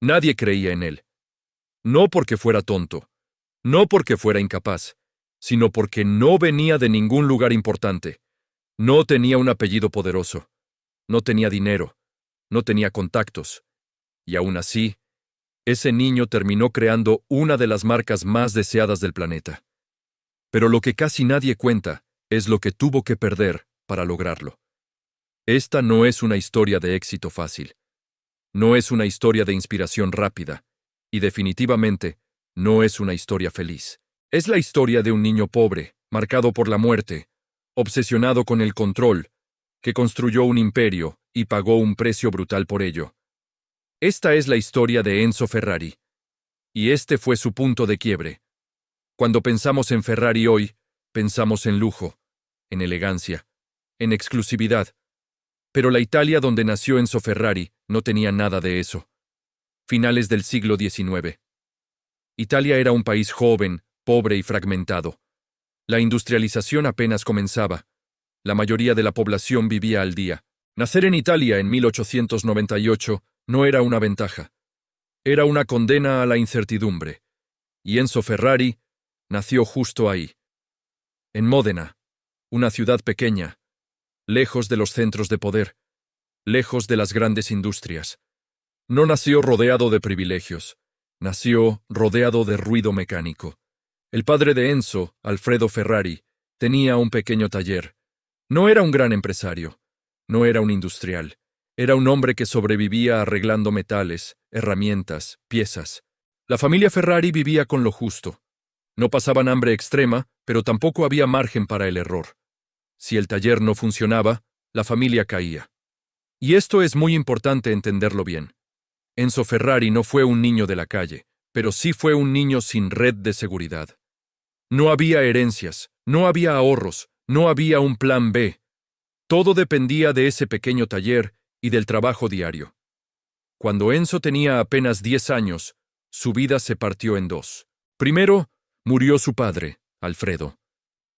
Nadie creía en él. No porque fuera tonto, no porque fuera incapaz, sino porque no venía de ningún lugar importante. No tenía un apellido poderoso, no tenía dinero, no tenía contactos. Y aún así, ese niño terminó creando una de las marcas más deseadas del planeta. Pero lo que casi nadie cuenta es lo que tuvo que perder para lograrlo. Esta no es una historia de éxito fácil. No es una historia de inspiración rápida. Y definitivamente, no es una historia feliz. Es la historia de un niño pobre, marcado por la muerte, obsesionado con el control, que construyó un imperio y pagó un precio brutal por ello. Esta es la historia de Enzo Ferrari. Y este fue su punto de quiebre. Cuando pensamos en Ferrari hoy, pensamos en lujo, en elegancia, en exclusividad. Pero la Italia donde nació Enzo Ferrari no tenía nada de eso. Finales del siglo XIX. Italia era un país joven, pobre y fragmentado. La industrialización apenas comenzaba. La mayoría de la población vivía al día. Nacer en Italia en 1898 no era una ventaja. Era una condena a la incertidumbre. Y Enzo Ferrari nació justo ahí. En Módena, una ciudad pequeña, lejos de los centros de poder, lejos de las grandes industrias. No nació rodeado de privilegios, nació rodeado de ruido mecánico. El padre de Enzo, Alfredo Ferrari, tenía un pequeño taller. No era un gran empresario, no era un industrial, era un hombre que sobrevivía arreglando metales, herramientas, piezas. La familia Ferrari vivía con lo justo. No pasaban hambre extrema, pero tampoco había margen para el error. Si el taller no funcionaba, la familia caía. Y esto es muy importante entenderlo bien. Enzo Ferrari no fue un niño de la calle, pero sí fue un niño sin red de seguridad. No había herencias, no había ahorros, no había un plan B. Todo dependía de ese pequeño taller y del trabajo diario. Cuando Enzo tenía apenas 10 años, su vida se partió en dos. Primero, murió su padre, Alfredo.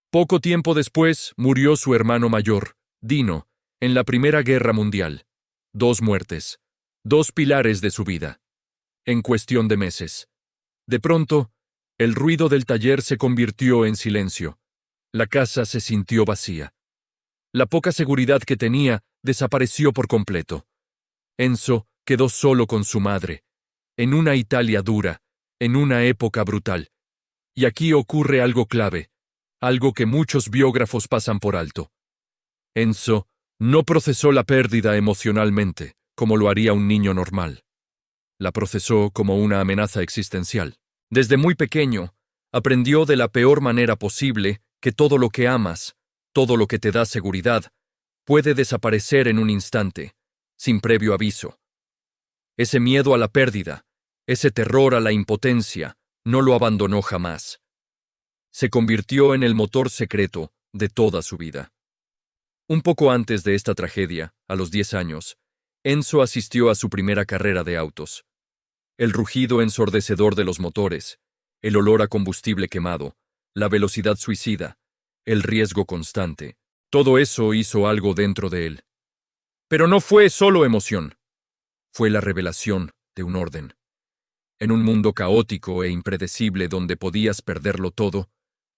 Poco tiempo después, murió su hermano mayor, Dino, en la Primera Guerra Mundial. 2 muertes. 2 pilares de su vida. En cuestión de meses. De pronto, el ruido del taller se convirtió en silencio. La casa se sintió vacía. La poca seguridad que tenía desapareció por completo. Enzo quedó solo con su madre, en una Italia dura, en una época brutal. Y aquí ocurre algo clave, algo que muchos biógrafos pasan por alto. Enzo no procesó la pérdida emocionalmente, como lo haría un niño normal. La procesó como una amenaza existencial. Desde muy pequeño, aprendió de la peor manera posible que todo lo que amas, todo lo que te da seguridad, puede desaparecer en un instante, sin previo aviso. Ese miedo a la pérdida, ese terror a la impotencia, no lo abandonó jamás. Se convirtió en el motor secreto de toda su vida. Un poco antes de esta tragedia, a los 10 años, Enzo asistió a su primera carrera de autos. El rugido ensordecedor de los motores, el olor a combustible quemado, la velocidad suicida, el riesgo constante, todo eso hizo algo dentro de él. Pero no fue solo emoción. Fue la revelación de un orden. En un mundo caótico e impredecible donde podías perderlo todo,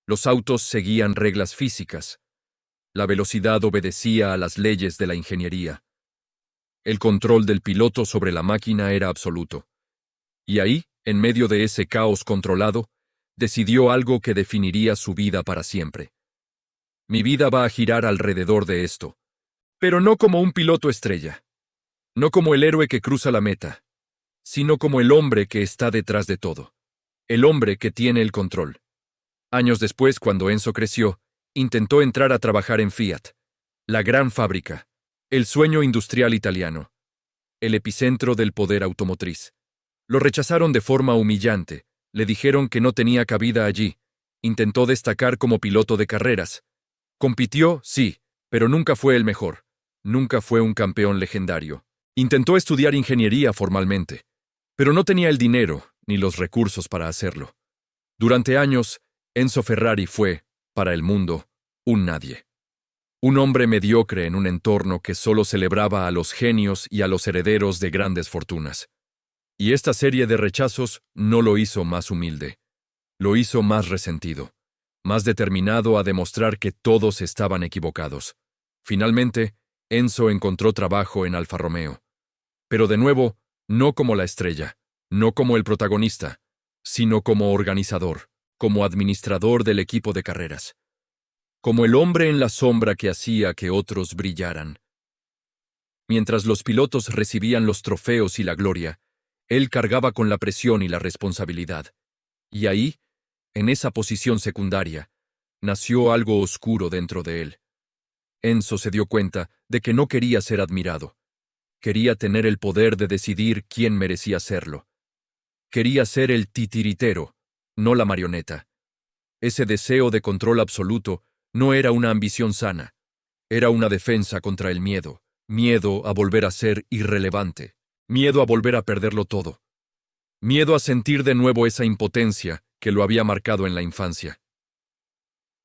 los autos seguían reglas físicas. La velocidad obedecía a las leyes de la ingeniería. El control del piloto sobre la máquina era absoluto. Y ahí, en medio de ese caos controlado, decidió algo que definiría su vida para siempre. Mi vida va a girar alrededor de esto, pero no como un piloto estrella, no como el héroe que cruza la meta, sino como el hombre que está detrás de todo, el hombre que tiene el control. Años después, cuando Enzo creció, intentó entrar a trabajar en Fiat, la gran fábrica, el sueño industrial italiano, el epicentro del poder automotriz. Lo rechazaron de forma humillante, le dijeron que no tenía cabida allí, intentó destacar como piloto de carreras. Compitió, sí, pero nunca fue el mejor, nunca fue un campeón legendario. Intentó estudiar ingeniería formalmente, pero no tenía el dinero ni los recursos para hacerlo. Durante años, Enzo Ferrari fue, para el mundo, un nadie. Un hombre mediocre en un entorno que solo celebraba a los genios y a los herederos de grandes fortunas. Y esta serie de rechazos no lo hizo más humilde. Lo hizo más resentido, más determinado a demostrar que todos estaban equivocados. Finalmente, Enzo encontró trabajo en Alfa Romeo. Pero de nuevo, no como la estrella, no como el protagonista, sino como organizador, como administrador del equipo de carreras, como el hombre en la sombra que hacía que otros brillaran. Mientras los pilotos recibían los trofeos y la gloria, él cargaba con la presión y la responsabilidad. Y ahí, en esa posición secundaria, nació algo oscuro dentro de él. Enzo se dio cuenta de que no quería ser admirado. Quería tener el poder de decidir quién merecía serlo. Quería ser el titiritero, no la marioneta. Ese deseo de control absoluto no era una ambición sana. Era una defensa contra el miedo. Miedo a volver a ser irrelevante. Miedo a volver a perderlo todo. Miedo a sentir de nuevo esa impotencia que lo había marcado en la infancia.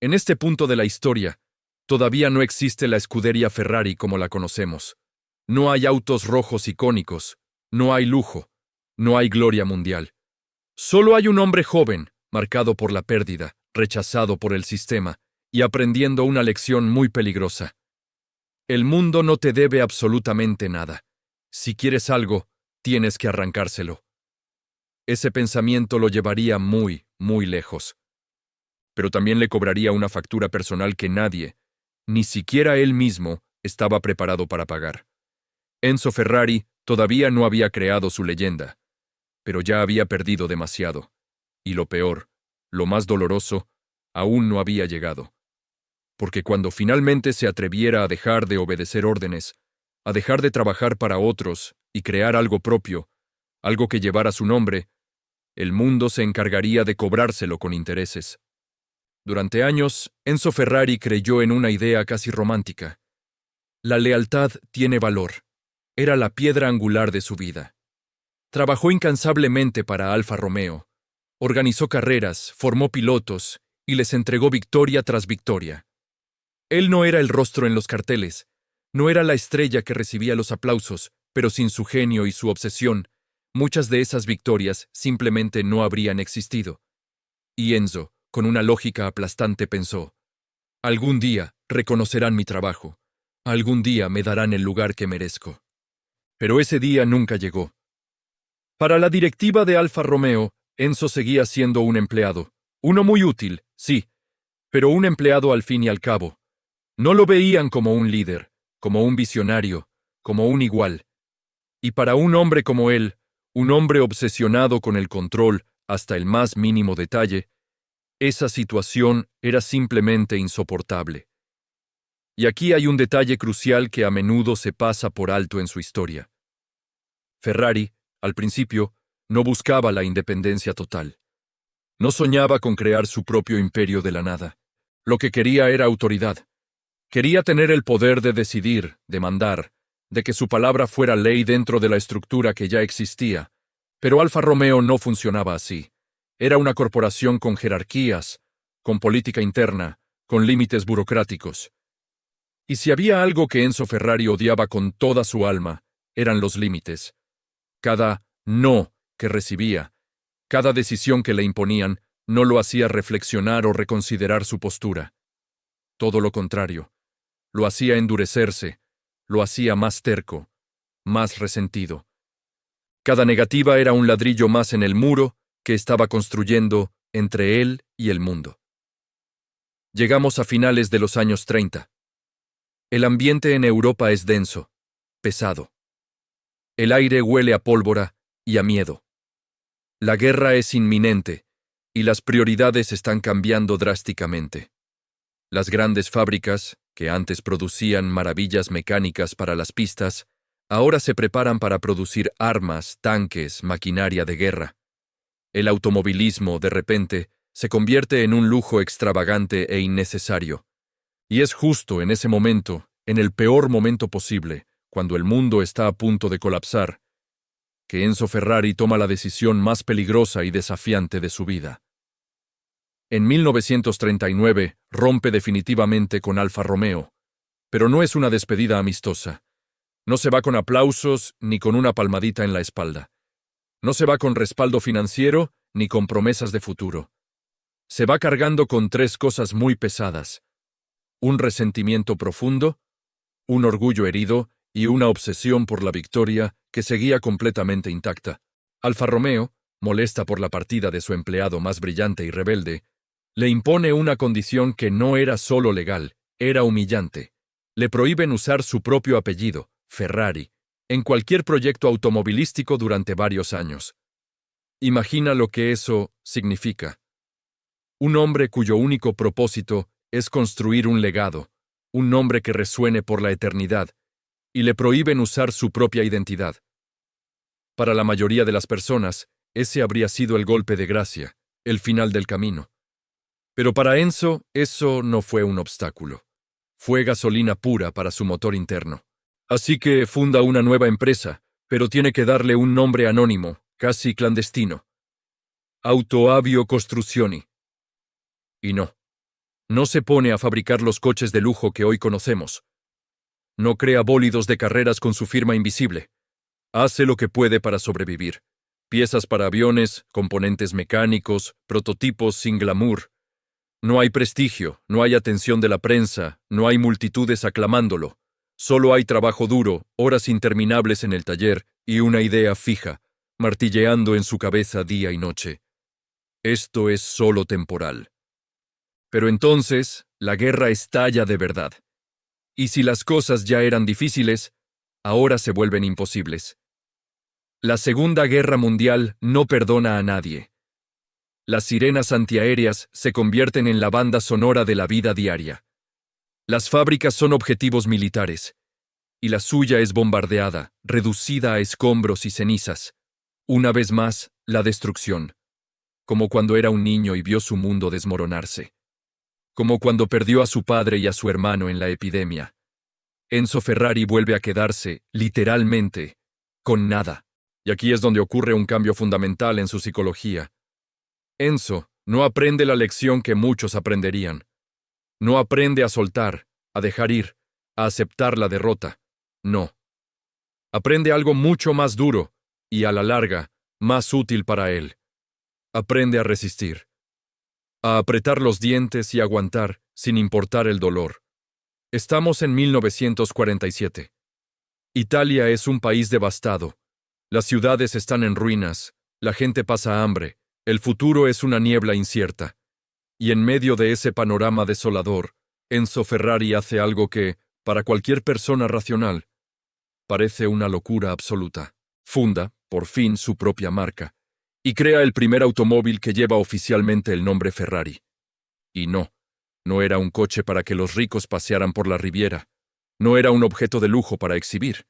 En este punto de la historia, todavía no existe la escudería Ferrari como la conocemos. No hay autos rojos icónicos, no hay lujo, no hay gloria mundial. Solo hay un hombre joven, marcado por la pérdida, rechazado por el sistema, y aprendiendo una lección muy peligrosa. El mundo no te debe absolutamente nada. Si quieres algo, tienes que arrancárselo. Ese pensamiento lo llevaría muy, muy lejos. Pero también le cobraría una factura personal que nadie, ni siquiera él mismo, estaba preparado para pagar. Enzo Ferrari todavía no había creado su leyenda, pero ya había perdido demasiado. Y lo peor, lo más doloroso, aún no había llegado. Porque cuando finalmente se atreviera a dejar de obedecer órdenes, a dejar de trabajar para otros y crear algo propio, algo que llevara su nombre, el mundo se encargaría de cobrárselo con intereses. Durante años, Enzo Ferrari creyó en una idea casi romántica. La lealtad tiene valor. Era la piedra angular de su vida. Trabajó incansablemente para Alfa Romeo. Organizó carreras, formó pilotos y les entregó victoria tras victoria. Él no era el rostro en los carteles, no era la estrella que recibía los aplausos, pero sin su genio y su obsesión, muchas de esas victorias simplemente no habrían existido. Y Enzo, con una lógica aplastante, pensó: algún día reconocerán mi trabajo, algún día me darán el lugar que merezco. Pero ese día nunca llegó. Para la directiva de Alfa Romeo, Enzo seguía siendo un empleado, uno muy útil, sí, pero un empleado al fin y al cabo. No lo veían como un líder, como un visionario, como un igual. Y para un hombre como él, un hombre obsesionado con el control hasta el más mínimo detalle, esa situación era simplemente insoportable. Y aquí hay un detalle crucial que a menudo se pasa por alto en su historia. Ferrari, al principio, no buscaba la independencia total. No soñaba con crear su propio imperio de la nada. Lo que quería era autoridad. Quería tener el poder de decidir, de mandar, de que su palabra fuera ley dentro de la estructura que ya existía. Pero Alfa Romeo no funcionaba así. Era una corporación con jerarquías, con política interna, con límites burocráticos. Y si había algo que Enzo Ferrari odiaba con toda su alma, eran los límites. Cada no que recibía, cada decisión que le imponían, no lo hacía reflexionar o reconsiderar su postura. Todo lo contrario, lo hacía endurecerse, lo hacía más terco, más resentido. Cada negativa era un ladrillo más en el muro que estaba construyendo entre él y el mundo. Llegamos a finales de los años 30. El ambiente en Europa es denso, pesado. El aire huele a pólvora y a miedo. La guerra es inminente y las prioridades están cambiando drásticamente. Las grandes fábricas, que antes producían maravillas mecánicas para las pistas, ahora se preparan para producir armas, tanques, maquinaria de guerra. El automovilismo, de repente, se convierte en un lujo extravagante e innecesario. Y es justo en ese momento, en el peor momento posible, cuando el mundo está a punto de colapsar, que Enzo Ferrari toma la decisión más peligrosa y desafiante de su vida. En 1939 rompe definitivamente con Alfa Romeo, pero no es una despedida amistosa. No se va con aplausos ni con una palmadita en la espalda. No se va con respaldo financiero ni con promesas de futuro. Se va cargando con tres cosas muy pesadas: un resentimiento profundo, un orgullo herido y una obsesión por la victoria que seguía completamente intacta. Alfa Romeo, molesta por la partida de su empleado más brillante y rebelde, le impone una condición que no era solo legal, era humillante. Le prohíben usar su propio apellido, Ferrari, en cualquier proyecto automovilístico durante varios años. Imagina lo que eso significa. Un hombre cuyo único propósito es construir un legado, un nombre que resuene por la eternidad, y le prohíben usar su propia identidad. Para la mayoría de las personas, ese habría sido el golpe de gracia, el final del camino. Pero para Enzo, eso no fue un obstáculo. Fue gasolina pura para su motor interno. Así que funda una nueva empresa, pero tiene que darle un nombre anónimo, casi clandestino. Autoavio Costruzioni. Y no se pone a fabricar los coches de lujo que hoy conocemos. No crea bólidos de carreras con su firma invisible. Hace lo que puede para sobrevivir. Piezas para aviones, componentes mecánicos, prototipos sin glamour. No hay prestigio, no hay atención de la prensa, no hay multitudes aclamándolo. Solo hay trabajo duro, horas interminables en el taller y una idea fija, martilleando en su cabeza día y noche. Esto es solo temporal. Pero entonces, la guerra estalla de verdad. Y si las cosas ya eran difíciles, ahora se vuelven imposibles. La Segunda Guerra Mundial no perdona a nadie. Las sirenas antiaéreas se convierten en la banda sonora de la vida diaria. Las fábricas son objetivos militares, y la suya es bombardeada, reducida a escombros y cenizas. Una vez más, la destrucción. Como cuando era un niño y vio su mundo desmoronarse. Como cuando perdió a su padre y a su hermano en la epidemia. Enzo Ferrari vuelve a quedarse, literalmente, con nada. Y aquí es donde ocurre un cambio fundamental en su psicología. Enzo no aprende la lección que muchos aprenderían. No aprende a soltar, a dejar ir, a aceptar la derrota. No. Aprende algo mucho más duro y, a la larga, más útil para él. Aprende a resistir. A apretar los dientes y aguantar, sin importar el dolor. Estamos en 1947. Italia es un país devastado. Las ciudades están en ruinas, la gente pasa hambre, el futuro es una niebla incierta. Y en medio de ese panorama desolador, Enzo Ferrari hace algo que, para cualquier persona racional, parece una locura absoluta. Funda, por fin, su propia marca, y crea el primer automóvil que lleva oficialmente el nombre Ferrari. Y no era un coche para que los ricos pasearan por la Riviera. No era un objeto de lujo para exhibir.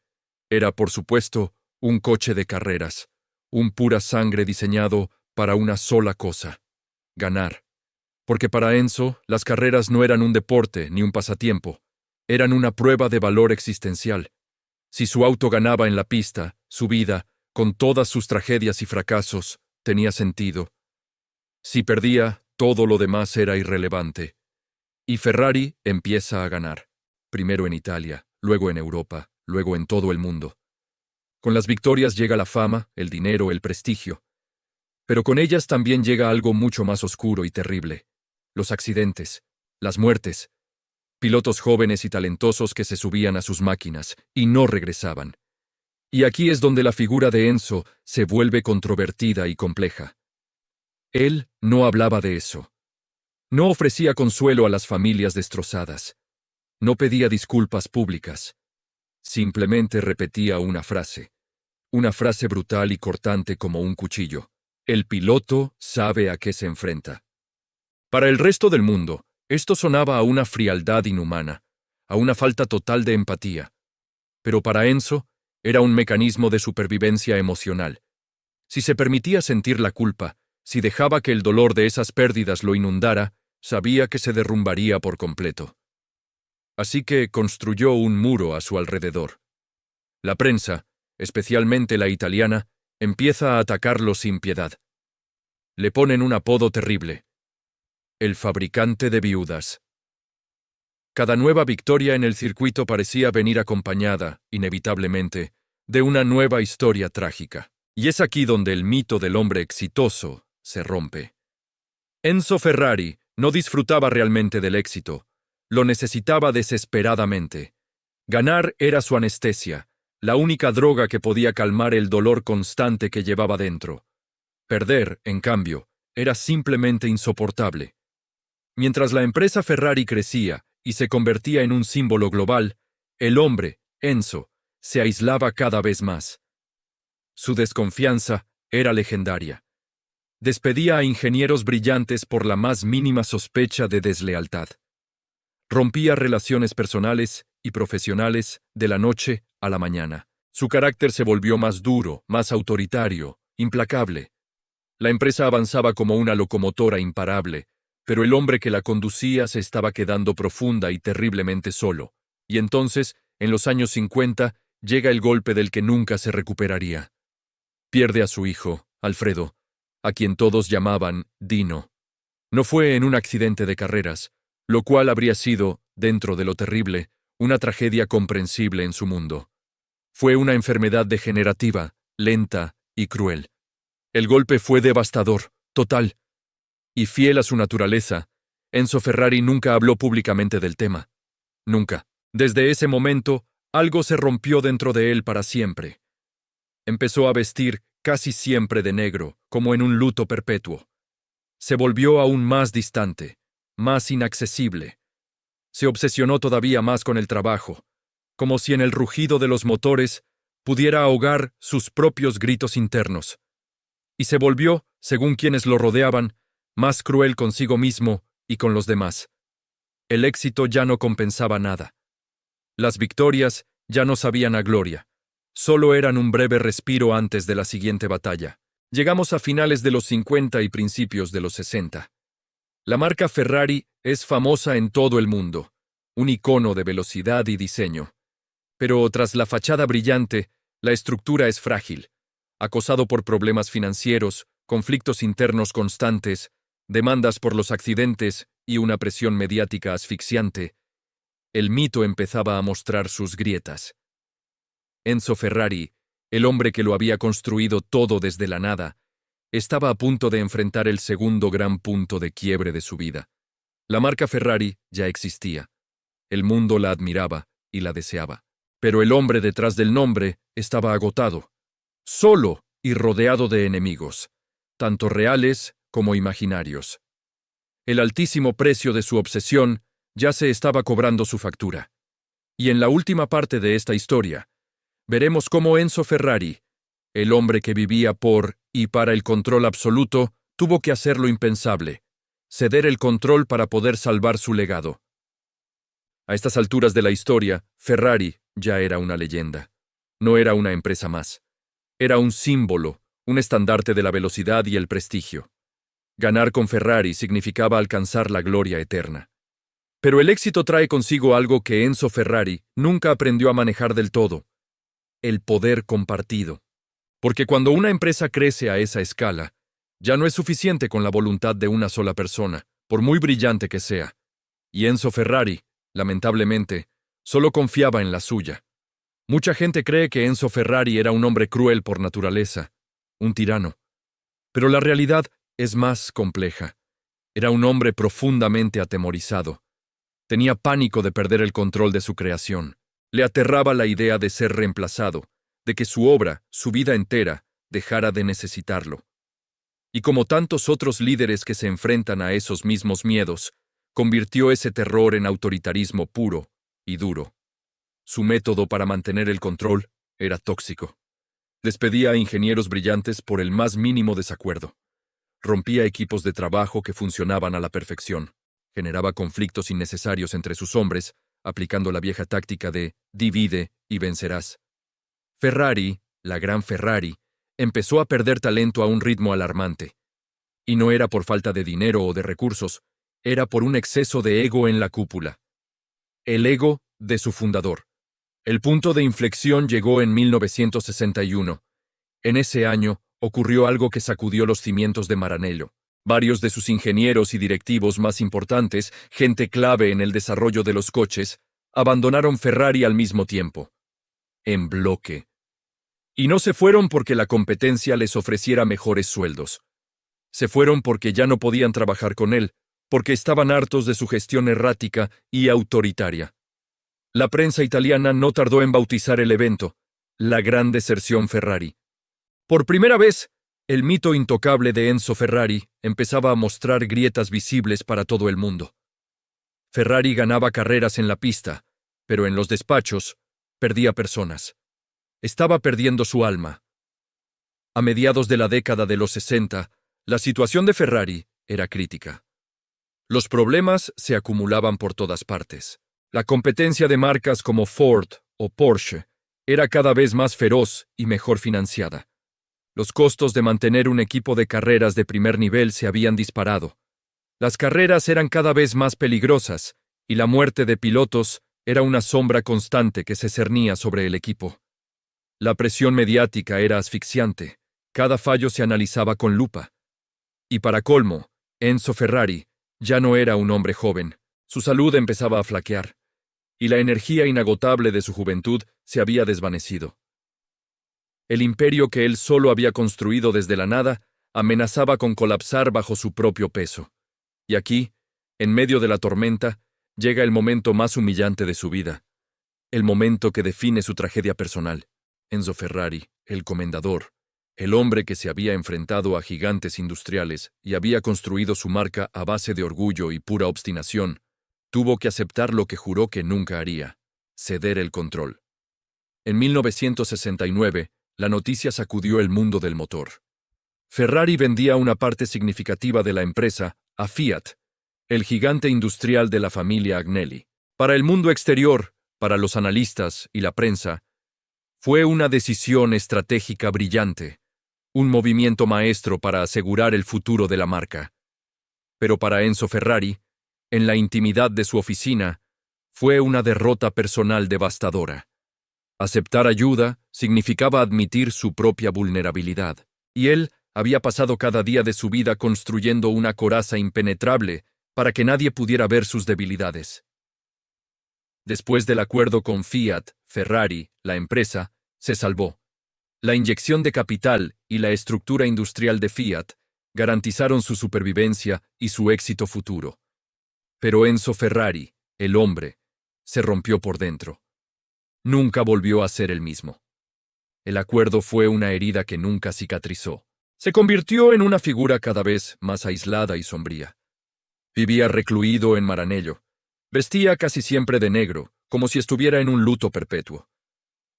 Era, por supuesto, un coche de carreras, un pura sangre diseñado para una sola cosa: ganar. Porque para Enzo, las carreras no eran un deporte ni un pasatiempo, eran una prueba de valor existencial. Si su auto ganaba en la pista, su vida, con todas sus tragedias y fracasos, tenía sentido. Si perdía, todo lo demás era irrelevante. Y Ferrari empieza a ganar, primero en Italia, luego en Europa, luego en todo el mundo. Con las victorias llega la fama, el dinero, el prestigio. Pero con ellas también llega algo mucho más oscuro y terrible: los accidentes, las muertes, pilotos jóvenes y talentosos que se subían a sus máquinas y no regresaban. Y aquí es donde la figura de Enzo se vuelve controvertida y compleja. Él no hablaba de eso. No ofrecía consuelo a las familias destrozadas. No pedía disculpas públicas. Simplemente repetía una frase brutal y cortante como un cuchillo: el piloto sabe a qué se enfrenta. Para el resto del mundo, esto sonaba a una frialdad inhumana, a una falta total de empatía. Pero para Enzo, era un mecanismo de supervivencia emocional. Si se permitía sentir la culpa, si dejaba que el dolor de esas pérdidas lo inundara, sabía que se derrumbaría por completo. Así que construyó un muro a su alrededor. La prensa, especialmente la italiana, empieza a atacarlo sin piedad. Le ponen un apodo terrible: el fabricante de viudas. Cada nueva victoria en el circuito parecía venir acompañada, inevitablemente, de una nueva historia trágica. Y es aquí donde el mito del hombre exitoso se rompe. Enzo Ferrari no disfrutaba realmente del éxito, lo necesitaba desesperadamente. Ganar era su anestesia, la única droga que podía calmar el dolor constante que llevaba dentro. Perder, en cambio, era simplemente insoportable. Mientras la empresa Ferrari crecía y se convertía en un símbolo global, el hombre, Enzo, se aislaba cada vez más. Su desconfianza era legendaria. Despedía a ingenieros brillantes por la más mínima sospecha de deslealtad. Rompía relaciones personales y profesionales de la noche a la mañana. Su carácter se volvió más duro, más autoritario, implacable. La empresa avanzaba como una locomotora imparable, pero el hombre que la conducía se estaba quedando profunda y terriblemente solo. Y entonces, en los años 50, llega el golpe del que nunca se recuperaría. Pierde a su hijo, Alfredo, a quien todos llamaban Dino. No fue en un accidente de carreras, lo cual habría sido, dentro de lo terrible, una tragedia comprensible en su mundo. Fue una enfermedad degenerativa, lenta y cruel. El golpe fue devastador, total. Y fiel a su naturaleza, Enzo Ferrari nunca habló públicamente del tema. Nunca. Desde ese momento, algo se rompió dentro de él para siempre. Empezó a vestir casi siempre de negro, como en un luto perpetuo. Se volvió aún más distante, más inaccesible. Se obsesionó todavía más con el trabajo, como si en el rugido de los motores pudiera ahogar sus propios gritos internos. Y se volvió, según quienes lo rodeaban, más cruel consigo mismo y con los demás. El éxito ya no compensaba nada. Las victorias ya no sabían a gloria. Solo eran un breve respiro antes de la siguiente batalla. Llegamos a finales de los 50 y principios de los 60. La marca Ferrari es famosa en todo el mundo, un icono de velocidad y diseño. Pero tras la fachada brillante, la estructura es frágil, acosado por problemas financieros, conflictos internos constantes, demandas por los accidentes y una presión mediática asfixiante. El mito empezaba a mostrar sus grietas. Enzo Ferrari, el hombre que lo había construido todo desde la nada, estaba a punto de enfrentar el segundo gran punto de quiebre de su vida. La marca Ferrari ya existía. El mundo la admiraba y la deseaba. Pero el hombre detrás del nombre estaba agotado, solo y rodeado de enemigos, tanto reales como imaginarios. El altísimo precio de su obsesión ya se estaba cobrando su factura. Y en la última parte de esta historia, veremos cómo Enzo Ferrari, el hombre que vivía por y para el control absoluto, tuvo que hacer lo impensable, ceder el control para poder salvar su legado. A estas alturas de la historia, Ferrari ya era una leyenda. No era una empresa más. Era un símbolo, un estandarte de la velocidad y el prestigio. Ganar con Ferrari significaba alcanzar la gloria eterna. Pero el éxito trae consigo algo que Enzo Ferrari nunca aprendió a manejar del todo: el poder compartido. Porque cuando una empresa crece a esa escala, ya no es suficiente con la voluntad de una sola persona, por muy brillante que sea. Y Enzo Ferrari, lamentablemente, solo confiaba en la suya. Mucha gente cree que Enzo Ferrari era un hombre cruel por naturaleza, un tirano. Pero la realidad es más compleja. Era un hombre profundamente atemorizado. Tenía pánico de perder el control de su creación. Le aterraba la idea de ser reemplazado, de que su obra, su vida entera, dejara de necesitarlo. Y como tantos otros líderes que se enfrentan a esos mismos miedos, convirtió ese terror en autoritarismo puro y duro. Su método para mantener el control era tóxico. Despedía a ingenieros brillantes por el más mínimo desacuerdo. Rompía equipos de trabajo que funcionaban a la perfección. Generaba conflictos innecesarios entre sus hombres, aplicando la vieja táctica de divide y vencerás. Ferrari, la gran Ferrari, empezó a perder talento a un ritmo alarmante. Y no era por falta de dinero o de recursos, era por un exceso de ego en la cúpula. El ego de su fundador. El punto de inflexión llegó en 1961. En ese año ocurrió algo que sacudió los cimientos de Maranello. Varios de sus ingenieros y directivos más importantes, gente clave en el desarrollo de los coches, abandonaron Ferrari al mismo tiempo. En bloque. Y no se fueron porque la competencia les ofreciera mejores sueldos. Se fueron porque ya no podían trabajar con él, porque estaban hartos de su gestión errática y autoritaria. La prensa italiana no tardó en bautizar el evento, la gran deserción Ferrari. Por primera vez, el mito intocable de Enzo Ferrari empezaba a mostrar grietas visibles para todo el mundo. Ferrari ganaba carreras en la pista, pero en los despachos perdía personas. Estaba perdiendo su alma. A mediados de la década de los 60, la situación de Ferrari era crítica. Los problemas se acumulaban por todas partes. La competencia de marcas como Ford o Porsche era cada vez más feroz y mejor financiada. Los costos de mantener un equipo de carreras de primer nivel se habían disparado. Las carreras eran cada vez más peligrosas y la muerte de pilotos era una sombra constante que se cernía sobre el equipo. La presión mediática era asfixiante. Cada fallo se analizaba con lupa. Y para colmo, Enzo Ferrari ya no era un hombre joven. Su salud empezaba a flaquear, y la energía inagotable de su juventud se había desvanecido. El imperio que él solo había construido desde la nada amenazaba con colapsar bajo su propio peso. Y aquí, en medio de la tormenta, llega el momento más humillante de su vida, el momento que define su tragedia personal. Enzo Ferrari, el comendador, el hombre que se había enfrentado a gigantes industriales y había construido su marca a base de orgullo y pura obstinación, tuvo que aceptar lo que juró que nunca haría: ceder el control. En 1969, la noticia sacudió el mundo del motor. Ferrari vendía una parte significativa de la empresa a Fiat, el gigante industrial de la familia Agnelli. Para el mundo exterior, para los analistas y la prensa, fue una decisión estratégica brillante, un movimiento maestro para asegurar el futuro de la marca. Pero para Enzo Ferrari, en la intimidad de su oficina, fue una derrota personal devastadora. Aceptar ayuda significaba admitir su propia vulnerabilidad, y él había pasado cada día de su vida construyendo una coraza impenetrable para que nadie pudiera ver sus debilidades. Después del acuerdo con Fiat, Ferrari, la empresa, se salvó. La inyección de capital y la estructura industrial de Fiat garantizaron su supervivencia y su éxito futuro. Pero Enzo Ferrari, el hombre, se rompió por dentro. Nunca volvió a ser el mismo. El acuerdo fue una herida que nunca cicatrizó. Se convirtió en una figura cada vez más aislada y sombría. Vivía recluido en Maranello. Vestía casi siempre de negro, como si estuviera en un luto perpetuo.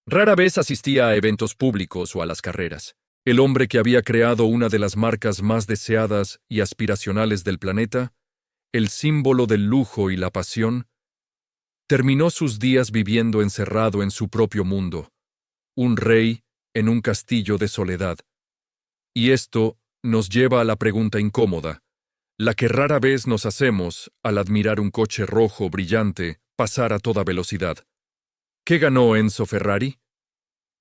Rara vez asistía a eventos públicos o a las carreras. El hombre que había creado una de las marcas más deseadas y aspiracionales del planeta, el símbolo del lujo y la pasión, terminó sus días viviendo encerrado en su propio mundo, un rey en un castillo de soledad. Y esto nos lleva a la pregunta incómoda, la que rara vez nos hacemos al admirar un coche rojo brillante pasar a toda velocidad. ¿Qué ganó Enzo Ferrari?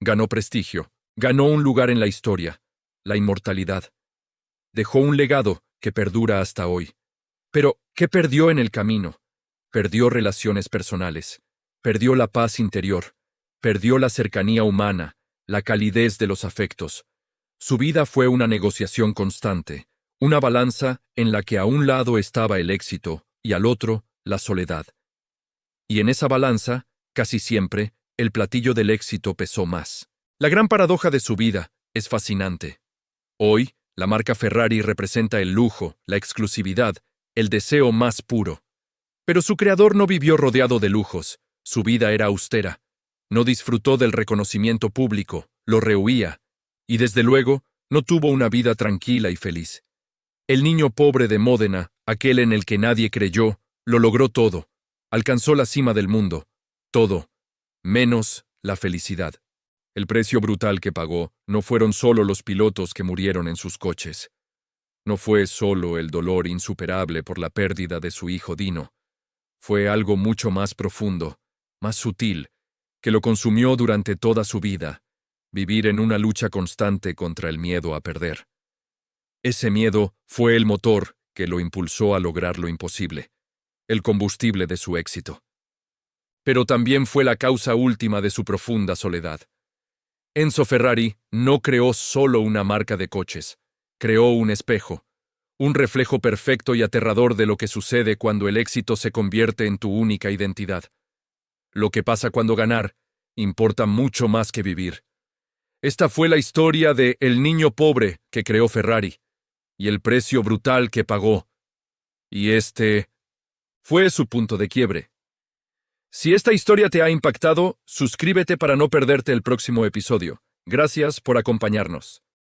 Ganó prestigio, ganó un lugar en la historia, la inmortalidad. Dejó un legado que perdura hasta hoy. Pero, ¿qué perdió en el camino? Perdió relaciones personales, perdió la paz interior, perdió la cercanía humana, la calidez de los afectos. Su vida fue una negociación constante, una balanza en la que a un lado estaba el éxito y al otro la soledad. Y en esa balanza, casi siempre, el platillo del éxito pesó más. La gran paradoja de su vida es fascinante. Hoy, la marca Ferrari representa el lujo, la exclusividad, el deseo más puro. Pero su creador no vivió rodeado de lujos, su vida era austera. No disfrutó del reconocimiento público, lo rehuía, y desde luego no tuvo una vida tranquila y feliz. El niño pobre de Módena, aquel en el que nadie creyó, lo logró todo, alcanzó la cima del mundo, todo, menos la felicidad. El precio brutal que pagó no fueron solo los pilotos que murieron en sus coches. No fue solo el dolor insuperable por la pérdida de su hijo Dino. Fue algo mucho más profundo, más sutil, que lo consumió durante toda su vida, vivir en una lucha constante contra el miedo a perder. Ese miedo fue el motor que lo impulsó a lograr lo imposible, el combustible de su éxito. Pero también fue la causa última de su profunda soledad. Enzo Ferrari no creó solo una marca de coches, creó un espejo, un reflejo perfecto y aterrador de lo que sucede cuando el éxito se convierte en tu única identidad. Lo que pasa cuando ganar importa mucho más que vivir. Esta fue la historia de el niño pobre que creó Ferrari y el precio brutal que pagó. Y este fue su punto de quiebre. Si esta historia te ha impactado, suscríbete para no perderte el próximo episodio. Gracias por acompañarnos.